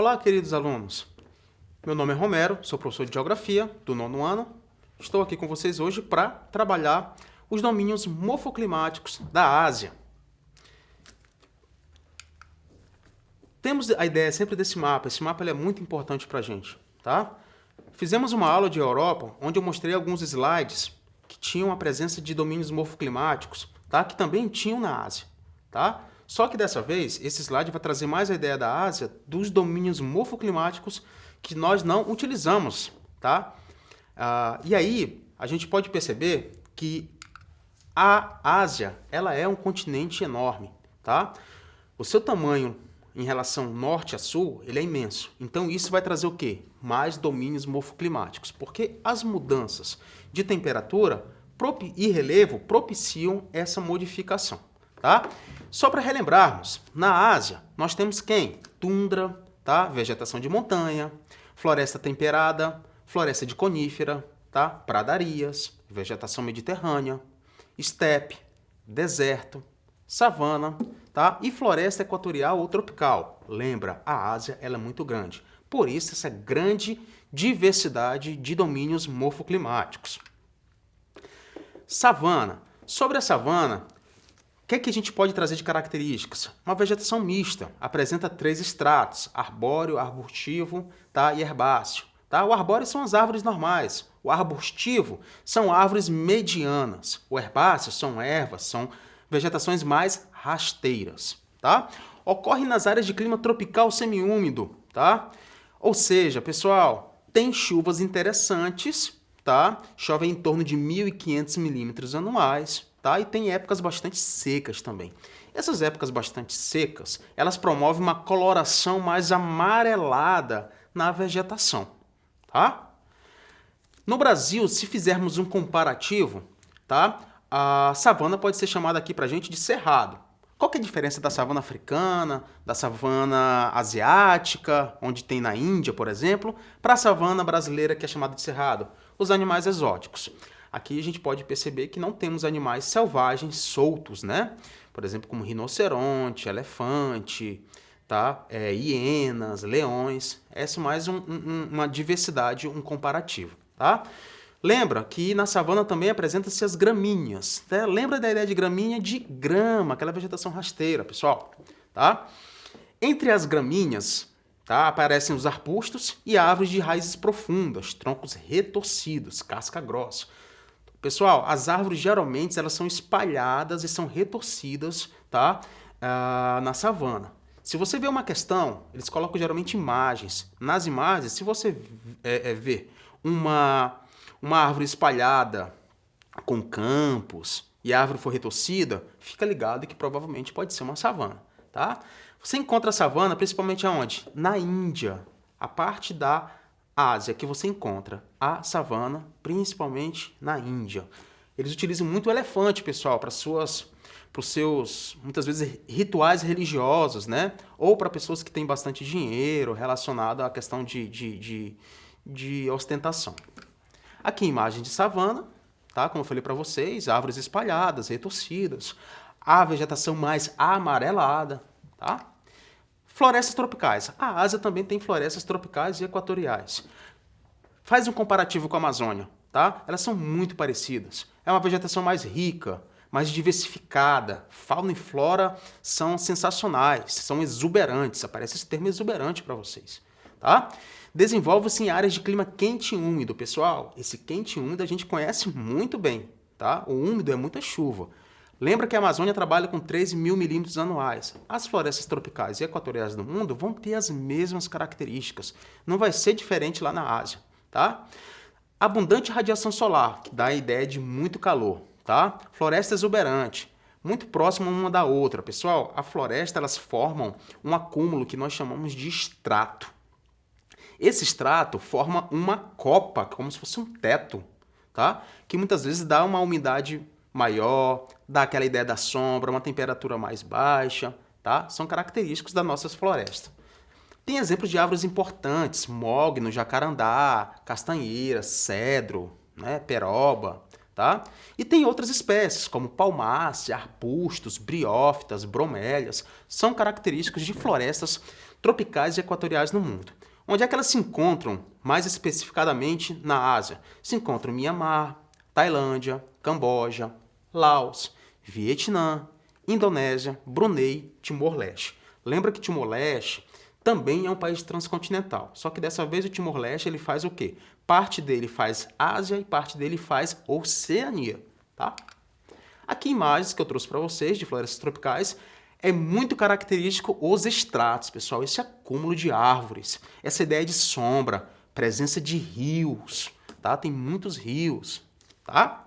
Olá, queridos alunos. Meu nome é Romero, sou professor de Geografia do 9º ano. Estou aqui com vocês hoje para trabalhar os domínios morfoclimáticos da Ásia. Temos a ideia sempre desse mapa. Esse mapa ele é muito importante para a gente, tá? Fizemos uma aula de Europa, onde eu mostrei alguns slides que tinham a presença de domínios morfoclimáticos, tá? Que também tinham na Ásia, tá? Só que dessa vez, esse slide vai trazer mais a ideia da Ásia dos domínios morfoclimáticos que nós não utilizamos, tá? E aí, a gente pode perceber que a Ásia, ela é um continente enorme, tá? O seu tamanho em relação norte a sul, ele é imenso. Então, isso vai trazer o quê? Mais domínios morfoclimáticos, porque as mudanças de temperatura e relevo propiciam essa modificação, tá? Só para relembrarmos, na Ásia, nós temos quem? Tundra, tá? Vegetação de montanha, floresta temperada, floresta de conífera, tá? Pradarias, vegetação mediterrânea, estepe, deserto, savana, tá? E floresta equatorial ou tropical. Lembra, a Ásia ela é muito grande. Por isso, essa grande diversidade de domínios morfoclimáticos. Savana. Sobre a savana, o que a gente pode trazer de características? Uma vegetação mista, apresenta 3 estratos, arbóreo, arbustivo, tá? E herbáceo. Tá? O arbóreo são as árvores normais, o arbustivo são árvores medianas, o herbáceo são ervas, são vegetações mais rasteiras. Tá? Ocorre nas áreas de clima tropical semiúmido, tá? Ou seja, pessoal, tem chuvas interessantes, tá? Chove em torno de 1.500 milímetros anuais. Tá? E tem épocas bastante secas também. Essas épocas bastante secas, elas promovem uma coloração mais amarelada na vegetação. Tá? No Brasil, se fizermos um comparativo, tá? A savana pode ser chamada aqui pra gente de cerrado. Qual que é a diferença da savana africana, da savana asiática, onde tem na Índia, por exemplo, para a savana brasileira que é chamada de cerrado? Os animais exóticos. Aqui a gente pode perceber que não temos animais selvagens soltos, né? Por exemplo, como rinoceronte, elefante, tá? Hienas, leões. Essa é mais uma diversidade, um comparativo, tá? Lembra que na savana também apresenta-se as gramíneas, tá? Lembra da ideia de gramínea? De grama, aquela vegetação rasteira, pessoal, tá? Entre as gramíneas, tá? Aparecem os arbustos e árvores de raízes profundas, troncos retorcidos, casca grossa. Pessoal, as árvores geralmente elas são espalhadas e são retorcidas, tá? Na savana. Se você vê uma questão, eles colocam geralmente imagens. Nas imagens, se você ver uma árvore espalhada com campos e a árvore for retorcida, fica ligado que provavelmente pode ser uma savana, tá? Você encontra a savana principalmente aonde? Na Índia, a parte da Ásia que você encontra a savana, principalmente na Índia. Eles utilizam muito o elefante, pessoal, para os seus, muitas vezes, rituais religiosos, né? Ou para pessoas que têm bastante dinheiro relacionado à questão de ostentação. Aqui, imagem de savana, tá? Como eu falei para vocês, árvores espalhadas, retorcidas, a vegetação mais amarelada, tá? Florestas tropicais. A Ásia também tem florestas tropicais e equatoriais. Faz um comparativo com a Amazônia, tá? Elas são muito parecidas. É uma vegetação mais rica, mais diversificada. Fauna e flora são sensacionais, são exuberantes. Aparece esse termo exuberante para vocês, tá? Desenvolve-se em áreas de clima quente e úmido, pessoal. Esse quente e úmido a gente conhece muito bem, tá? O úmido é muita chuva. Lembra que a Amazônia trabalha com 13 mil milímetros anuais. As florestas tropicais e equatoriais do mundo vão ter as mesmas características. Não vai ser diferente lá na Ásia, tá? Abundante radiação solar, que dá a ideia de muito calor, tá? Floresta exuberante, muito próxima uma da outra. Pessoal, a floresta, elas formam um acúmulo que nós chamamos de estrato. Esse estrato forma uma copa, como se fosse um teto, tá? Que muitas vezes dá uma umidade maior, dá aquela ideia da sombra, uma temperatura mais baixa, tá? São característicos das nossas florestas. Tem exemplos de árvores importantes, mogno, jacarandá, castanheira, cedro, né? Peroba, tá? E tem outras espécies, como palmácea, arbustos, briófitas, bromélias, são característicos de florestas tropicais e equatoriais no mundo. Onde é que elas se encontram, mais especificadamente na Ásia? Se encontram em Mianmar, Tailândia, Camboja, Laos, Vietnã, Indonésia, Brunei, Timor-Leste. Lembra que Timor-Leste também é um país transcontinental, só que dessa vez o Timor-Leste ele faz o quê? Parte dele faz Ásia e parte dele faz Oceania, tá? Aqui imagens que eu trouxe para vocês de florestas tropicais. É muito característico os estratos, pessoal, esse acúmulo de árvores, essa ideia de sombra, presença de rios, tá? Tem muitos rios, tá?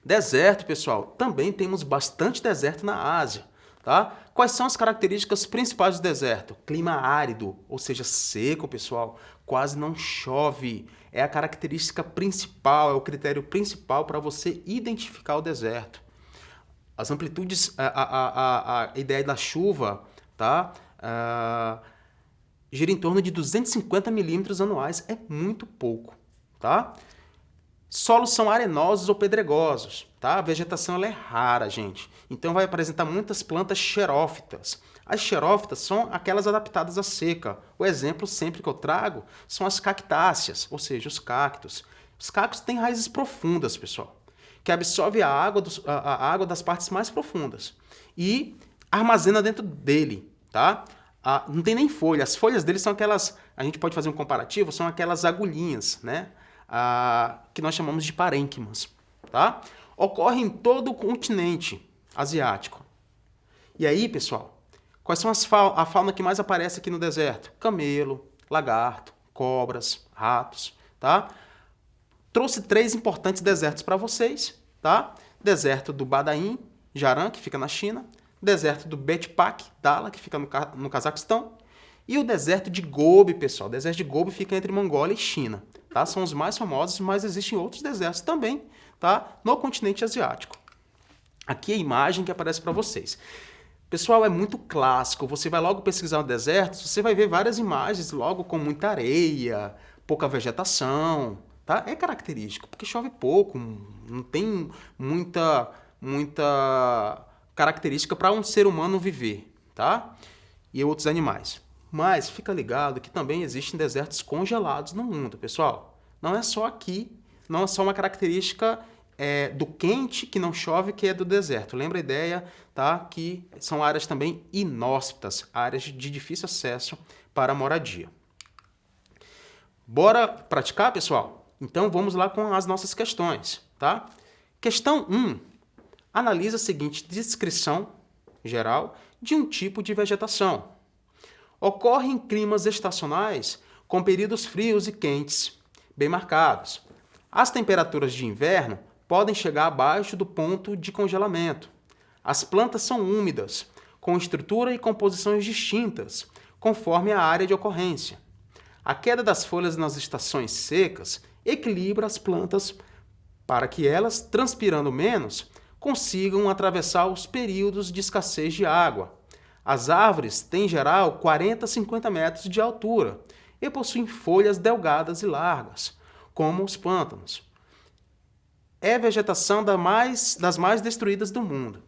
Deserto, pessoal, também temos bastante deserto na Ásia, tá? Quais são as características principais do deserto? Clima árido, ou seja, seco, pessoal, quase não chove. É a característica principal, é o critério principal para você identificar o deserto. As amplitudes, a ideia da chuva, tá? Gira em torno de 250 milímetros anuais, é muito pouco, tá? Solos são arenosos ou pedregosos, tá? A vegetação ela é rara, gente. Então vai apresentar muitas plantas xerófitas. As xerófitas são aquelas adaptadas à seca. O exemplo sempre que eu trago são as cactáceas, ou seja, os cactos. Os cactos têm raízes profundas, pessoal, que absorve a água das partes mais profundas e armazena dentro dele, tá? Não tem nem folha. As folhas dele são aquelas, a gente pode fazer um comparativo, são aquelas agulhinhas, né? Que nós chamamos de parênquimas, tá? Ocorre em todo o continente asiático. E aí, pessoal, quais são a fauna que mais aparece aqui no deserto? Camelo, lagarto, cobras, ratos, tá? Trouxe 3 importantes desertos para vocês, tá? Deserto do Badain, Jaran, que fica na China, deserto do Betpak, Dala, que fica no Cazaquistão, e o deserto de Gobi, pessoal. O deserto de Gobi fica entre Mongólia e China, tá? São os mais famosos, mas existem outros desertos também, tá? No continente asiático. Aqui é a imagem que aparece para vocês. Pessoal, é muito clássico. Você vai logo pesquisar o deserto, você vai ver várias imagens logo com muita areia, pouca vegetação, tá? É característico, porque chove pouco, não tem muita característica para um ser humano viver, tá? E outros animais. Mas fica ligado que também existem desertos congelados no mundo, pessoal. Não é só aqui, não é só uma característica do quente que não chove que é do deserto. Lembra a ideia, tá? Que são áreas também inóspitas, áreas de difícil acesso para a moradia. Bora praticar, pessoal? Então, vamos lá com as nossas questões, tá? Questão 1. Analisa a seguinte descrição geral de um tipo de vegetação. Ocorre em climas estacionais com períodos frios e quentes, bem marcados. As temperaturas de inverno podem chegar abaixo do ponto de congelamento. As plantas são úmidas, com estrutura e composições distintas, conforme a área de ocorrência. A queda das folhas nas estações secas equilibra as plantas para que elas, transpirando menos, consigam atravessar os períodos de escassez de água. As árvores têm, em geral, 40 a 50 metros de altura e possuem folhas delgadas e largas, como os pântanos. É a vegetação das mais destruídas do mundo.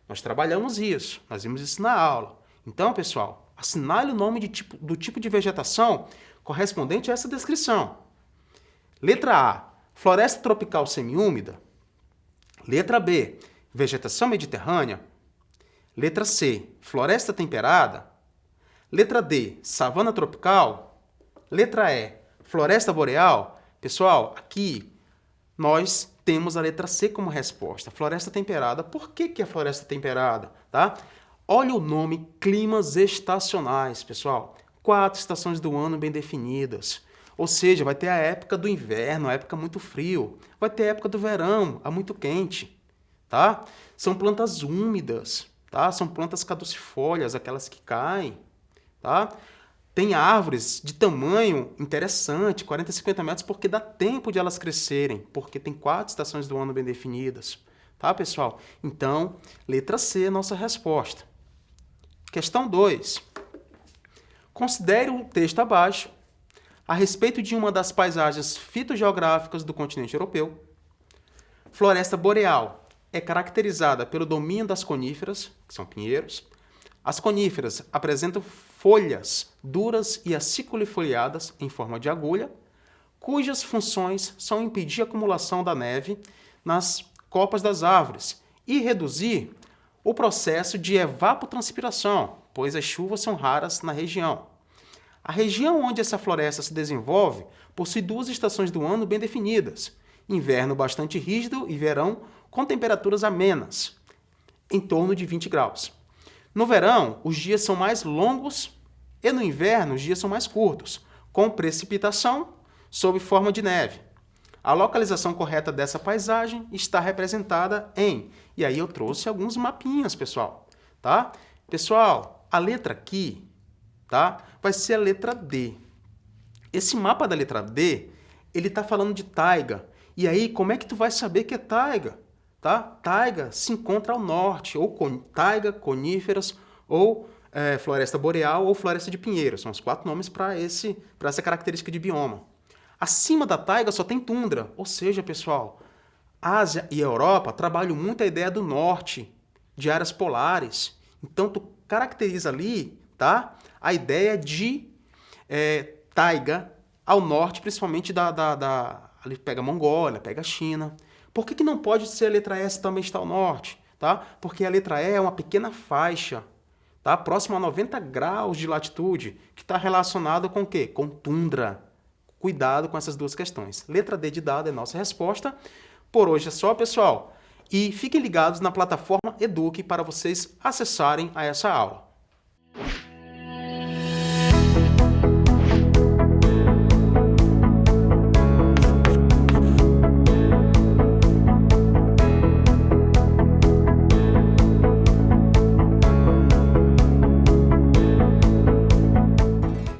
Nós trabalhamos isso, nós vimos isso na aula. Então, pessoal, assinale o nome do tipo de vegetação correspondente a essa descrição. Letra A, floresta tropical semiúmida. Letra B, vegetação mediterrânea. Letra C, floresta temperada. Letra D, savana tropical. Letra E, floresta boreal. Pessoal, aqui nós temos a letra C como resposta, floresta temperada. Por que é floresta temperada? Tá? Olha o nome, climas estacionais, pessoal. 4 estações do ano bem definidas. Ou seja, vai ter a época do inverno, a época muito frio. Vai ter a época do verão, a muito quente. Tá? São plantas úmidas, tá? São plantas caducifólias, aquelas que caem. Tá? Tem árvores de tamanho interessante, 40 a 50 metros, porque dá tempo de elas crescerem, porque tem 4 estações do ano bem definidas. Tá, pessoal? Então, letra C é nossa resposta. Questão 2. Considere o texto abaixo a respeito de uma das paisagens fitogeográficas do continente europeu. Floresta boreal é caracterizada pelo domínio das coníferas, que são pinheiros, As coníferas apresentam folhas duras e aciculifoliadas em forma de agulha, cujas funções são impedir a acumulação da neve nas copas das árvores e reduzir o processo de evapotranspiração, pois as chuvas são raras na região. A região onde essa floresta se desenvolve possui 2 estações do ano bem definidas, inverno bastante rígido e verão com temperaturas amenas, em torno de 20 graus. No verão, os dias são mais longos e no inverno os dias são mais curtos, com precipitação sob forma de neve. A localização correta dessa paisagem está representada em... E aí eu trouxe alguns mapinhas, pessoal. Tá? Pessoal, a letra aqui, tá, vai ser a letra D. Esse mapa da letra D, ele está falando de taiga. E aí, como é que tu vai saber que é taiga? Tá? Taiga se encontra ao norte, ou taiga, coníferas, ou floresta boreal, ou floresta de pinheiros. São os 4 nomes para essa característica de bioma. Acima da taiga só tem tundra, ou seja, pessoal, Ásia e Europa trabalham muito a ideia do norte, de áreas polares. Então, tu caracteriza ali, tá, a ideia de taiga ao norte, principalmente ali pega a Mongólia, pega a China. Por que não pode ser a letra S também está ao norte? Tá? Porque a letra E é uma pequena faixa, tá, próxima a 90 graus de latitude, que está relacionada com o quê? Com tundra. Cuidado com essas 2 questões. Letra D de dado é nossa resposta. Por hoje é só, pessoal. E fiquem ligados na plataforma Eduque para vocês acessarem a essa aula.